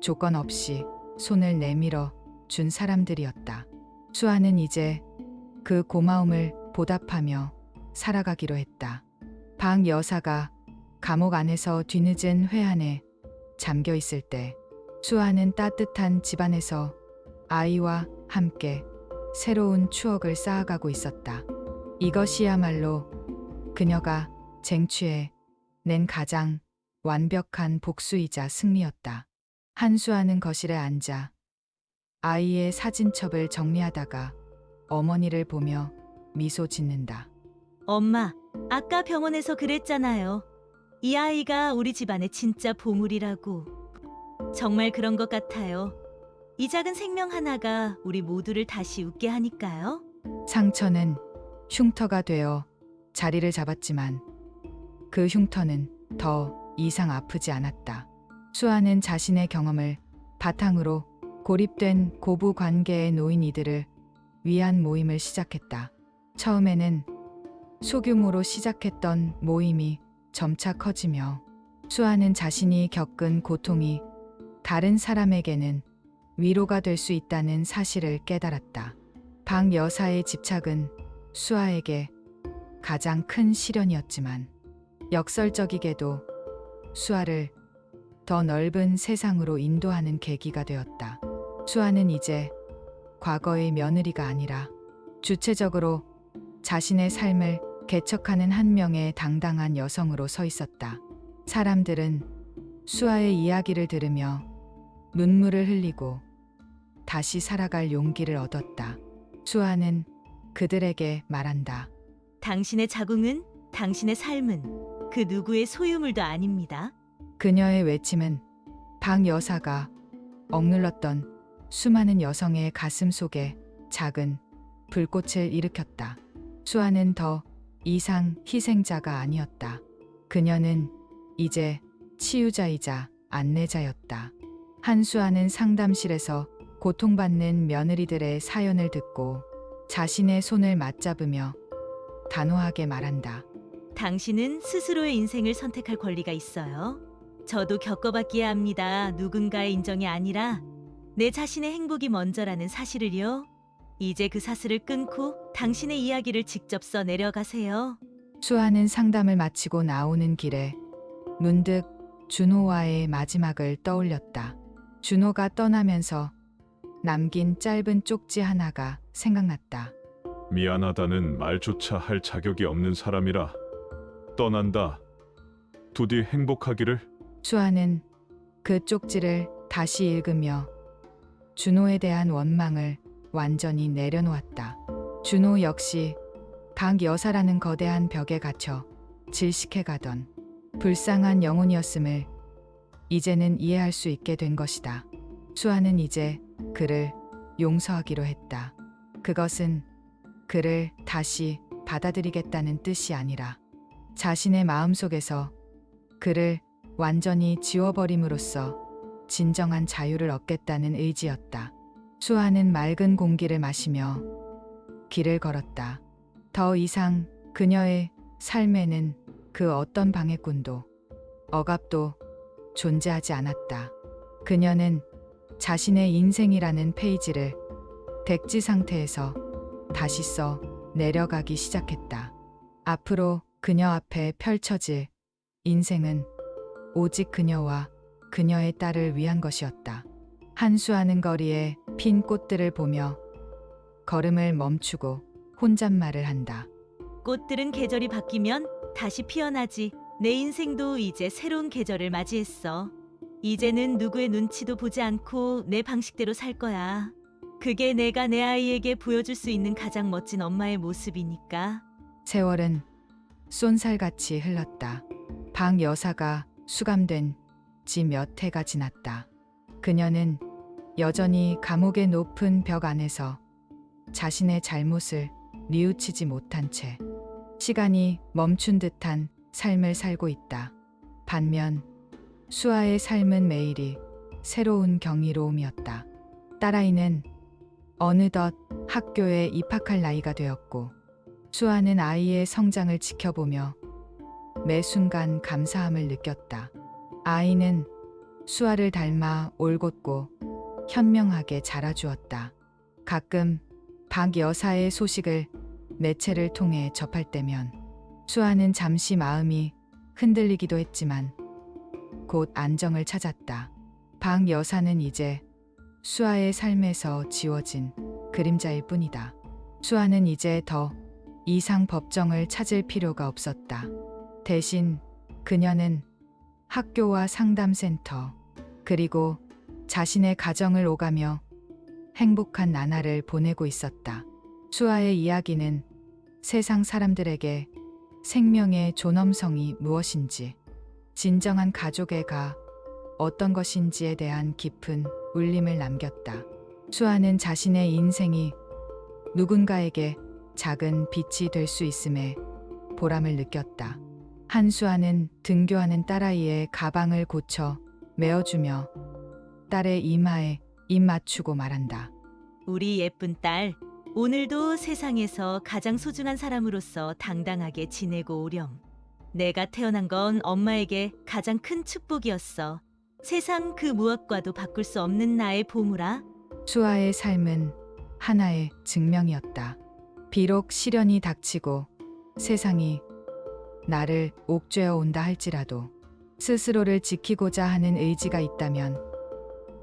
조건 없이 손을 내밀어 준 사람들이었다. 수아는 이제 그 고마움을 보답하며 살아가기로 했다. 박 여사가 감옥 안에서 뒤늦은 회한에 잠겨 있을 때 수아는 따뜻한 집안에서 아이와 함께 새로운 추억을 쌓아가고 있었다. 이것이야말로 그녀가 쟁취해 낸 가장 완벽한 복수이자 승리였다. 한수아는 거실에 앉아 아이의 사진첩을 정리하다가 어머니를 보며 미소 짓는다. 엄마, 아까 병원에서 그랬잖아요. 이 아이가 우리 집안의 진짜 보물이라고. 정말 그런 것 같아요. 이 작은 생명 하나가 우리 모두를 다시 웃게 하니까요. 상처는 흉터가 되어 자리를 잡았지만 그 흉터는 더 이상 아프지 않았다. 수아는 자신의 경험을 바탕으로 고립된 고부 관계에 놓인 이들을 위한 모임을 시작했다. 처음에는 소규모로 시작했던 모임이 점차 커지며 수아는 자신이 겪은 고통이 다른 사람에게는 위로가 될 수 있다는 사실을 깨달았다. 박 여사의 집착은 수아에게 가장 큰 시련이었지만 역설적이게도 수아를 더 넓은 세상으로 인도하는 계기가 되었다. 수아는 이제 과거의 며느리가 아니라 주체적으로 자신의 삶을 개척하는 한 명의 당당한 여성으로 서 있었다. 사람들은 수아의 이야기를 들으며 눈물을 흘리고 다시 살아갈 용기를 얻었다. 수아는 그들에게 말한다. 당신의 자궁은, 당신의 삶은 그 누구의 소유물도 아닙니다. 그녀의 외침은 박 여사가 억눌렀던 수많은 여성의 가슴 속에 작은 불꽃을 일으켰다. 수아는 더 이상 희생자가 아니었다. 그녀는 이제 치유자이자 안내자였다. 한수아는 상담실에서 고통받는 며느리들의 사연을 듣고 자신의 손을 맞잡으며 단호하게 말한다. 당신은 스스로의 인생을 선택할 권리가 있어요. 저도 겪어봤기에 압니다. 누군가의 인정이 아니라 내 자신의 행복이 먼저라는 사실을요. 이제 그 사슬을 끊고 당신의 이야기를 직접 써 내려가세요. 수아는 상담을 마치고 나오는 길에 문득 준호와의 마지막을 떠올렸다. 준호가 떠나면서 남긴 짧은 쪽지 하나가 생각났다. 미안하다는 말조차 할 자격이 없는 사람이라 떠난다. 부디 행복하기를. 수아는 그 쪽지를 다시 읽으며 준호에 대한 원망을 완전히 내려놓았다. 준호 역시 박 여사라는 거대한 벽에 갇혀 질식해가던 불쌍한 영혼이었음을 이제는 이해할 수 있게 된 것이다. 수아는 이제 그를 용서하기로 했다. 그것은 그를 다시 받아들이겠다는 뜻이 아니라 자신의 마음속에서 그를 완전히 지워버림으로써 진정한 자유를 얻겠다는 의지였다. 수아는 맑은 공기를 마시며 길을 걸었다. 더 이상 그녀의 삶에는 그 어떤 방해꾼도 억압도 존재하지 않았다. 그녀는 자신의 인생이라는 페이지를 백지 상태에서 다시 써 내려가기 시작했다. 앞으로 그녀 앞에 펼쳐질 인생은 오직 그녀와 그녀의 딸을 위한 것이었다. 한수하는 거리에 핀 꽃들을 보며 걸음을 멈추고 혼잣말을 한다. 꽃들은 계절이 바뀌면 다시 피어나지. 내 인생도 이제 새로운 계절을 맞이했어. 이제는 누구의 눈치도 보지 않고 내 방식대로 살 거야. 그게 내가 내 아이에게 보여줄 수 있는 가장 멋진 엄마의 모습이니까. 세월은 쏜살같이 흘렀다. 박 여사가 수감된 지 몇 해가 지났다. 그녀는 여전히 감옥의 높은 벽 안에서 자신의 잘못을 뉘우치지 못한 채 시간이 멈춘 듯한 삶을 살고 있다. 반면 수아의 삶은 매일이 새로운 경이로움이었다. 딸아이는 어느덧 학교에 입학할 나이가 되었고 수아는 아이의 성장을 지켜보며 매 순간 감사함을 느꼈다. 아이는 수아를 닮아 올곧고 현명하게 자라주었다. 가끔 박 여사의 소식을 매체를 통해 접할 때면 수아는 잠시 마음이 흔들리기도 했지만 곧 안정을 찾았다. 박 여사는 이제 수아의 삶에서 지워진 그림자일 뿐이다. 수아는 이제 더 이상 법정을 찾을 필요가 없었다. 대신 그녀는 학교와 상담센터 그리고 자신의 가정을 오가며 행복한 나날을 보내고 있었다. 수아의 이야기는 세상 사람들에게 생명의 존엄성이 무엇인지, 진정한 가족애가 어떤 것인지에 대한 깊은 울림을 남겼다. 수아는 자신의 인생이 누군가에게 작은 빛이 될 수 있음에 보람을 느꼈다. 한수아는 등교하는 딸아이의 가방을 고쳐 메어주며 딸의 이마에 입 맞추고 말한다. 우리 예쁜 딸, 오늘도 세상에서 가장 소중한 사람으로서 당당하게 지내고 오렴. 내가 태어난 건 엄마에게 가장 큰 축복이었어. 세상 그 무엇과도 바꿀 수 없는 나의 보물아. 수아의 삶은 하나의 증명이었다. 비록 시련이 닥치고 세상이 나를 옥죄어 온다 할지라도 스스로를 지키고자 하는 의지가 있다면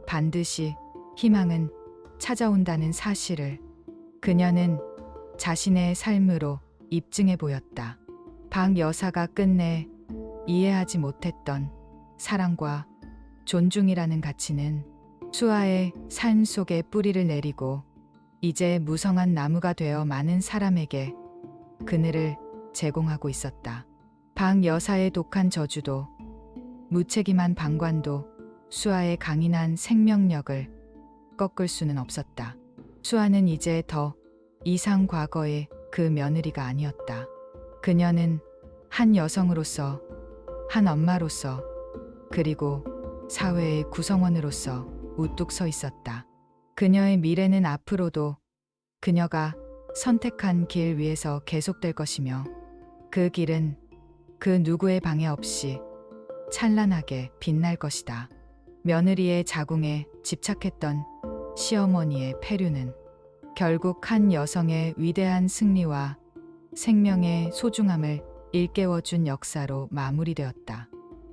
반드시 희망은 찾아온다는 사실을 그녀는 자신의 삶으로 입증해 보였다. 박 여사가 끝내 이해하지 못했던 사랑과 존중이라는 가치는 수아의 삶 속에 뿌리를 내리고 이제 무성한 나무가 되어 많은 사람에게 그늘을 제공하고 있었다. 박 여사의 독한 저주도 무책임한 방관도 수아의 강인한 생명력을 꺾을 수는 없었다. 수아는 이제 더 이상 과거의 그 며느리가 아니었다. 그녀는 한 여성으로서, 한 엄마로서, 그리고 사회의 구성원으로서 우뚝 서 있었다. 그녀의 미래는 앞으로도 그녀가 선택한 길 위에서 계속될 것이며 그 길은 그 누구의 방해 없이 찬란하게 빛날 것이다. 며느리의 자궁에 집착했던 시어머니의 폐륜은 결국 한 여성의 위대한 승리와 생명의 소중함을 일깨워준 역사로 마무리되었다.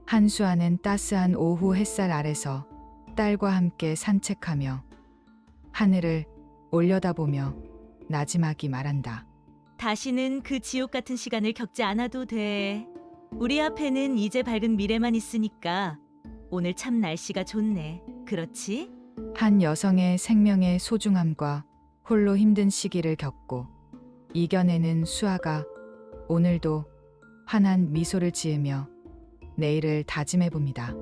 한수아는 따스한 오후 햇살 아래서 딸과 함께 산책하며 하늘을 올려다보며 나지막이 말한다. 다시는 그 지옥 같은 시간을 겪지 않아도 돼. 우리 앞에는 이제 밝은 미래만 있으니까 오늘 참 날씨가 좋네. 그렇지? 한 여성의 생명의 소중함과 홀로 힘든 시기를 겪고 이겨내는 수아가 오늘도 환한 미소를 지으며 내일을 다짐해 봅니다.